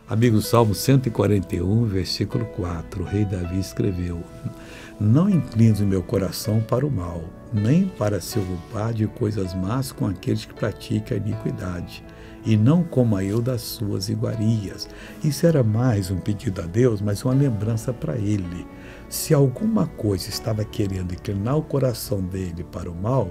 Amigo, Salmo 141, versículo 4, o rei Davi escreveu: Não inclines o meu coração para o mal, nem para se ocupar de coisas más com aqueles que praticam a iniquidade, e não coma eu das suas iguarias. Isso era mais um pedido a Deus, mas uma lembrança para ele. Se alguma coisa estava querendo inclinar o coração dele para o mal,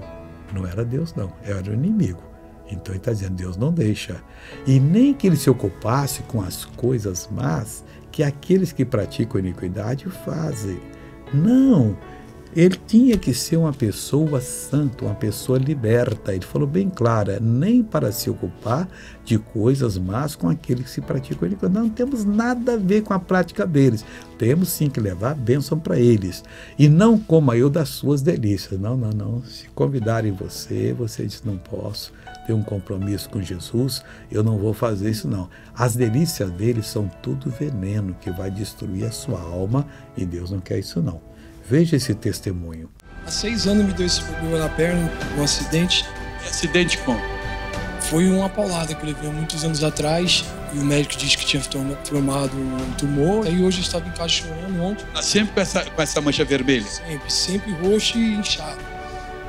não era Deus não, era o inimigo. Então ele está dizendo, Deus não deixa. E nem que ele se ocupasse com as coisas más que aqueles que praticam iniquidade fazem. Não, ele tinha que ser uma pessoa santa, uma pessoa liberta. Ele falou bem claro, nem para se ocupar de coisas más com aqueles que se praticam iniquidade. Não temos nada a ver com a prática deles. Temos sim que levar a bênção para eles. E não coma eu das suas delícias. Não, não, não. Se convidarem você diz, não posso. Tenho um compromisso com Jesus, eu não vou fazer isso não. As delícias deles são tudo veneno que vai destruir a sua alma e Deus não quer isso não. Veja esse testemunho. Há 6 anos me deu esse problema na perna, um acidente. Acidente como? Foi uma paulada que eu levei muitos anos atrás e o médico disse que tinha formado um tumor. Aí hoje eu estava em casa chorando ontem. Tá sempre com essa mancha vermelha? Sempre roxo e inchado.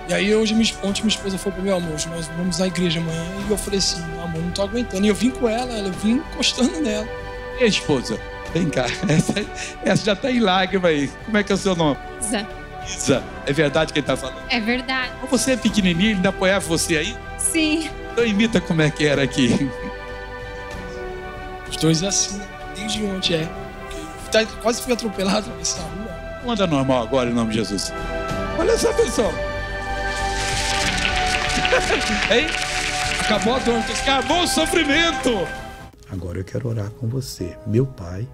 E aí hoje minha esposa falou para mim, amor, nós vamos à igreja amanhã. E eu falei assim, amor, não tô aguentando. E eu vim com ela, eu vim encostando nela. E a esposa? Vem cá, essa já tá em lágrima aí. Como é que é o seu nome? Isa. Isa, é verdade que ele tá falando? É verdade. Você é pequenininho, ele ainda apoiava você aí? Sim. Então imita como é que era aqui. Os dois assim, desde ontem quase fui atropelado nessa rua. Anda normal agora, em nome de Jesus. Olha só, pessoal. Hein? Acabou a dor, acabou o sofrimento. Agora eu quero orar com você. Meu Pai,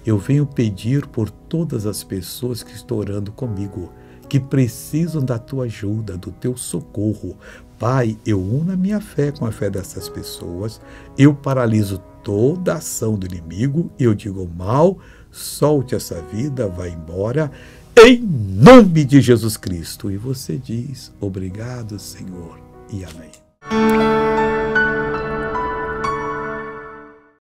eu venho pedir por todas as pessoas que estão orando comigo, que precisam da tua ajuda, do teu socorro. Pai, eu uno a minha fé com a fé dessas pessoas, eu paraliso toda a ação do inimigo, eu digo mal, solte essa vida, vai embora, em nome de Jesus Cristo. E você diz, obrigado, Senhor, e amém.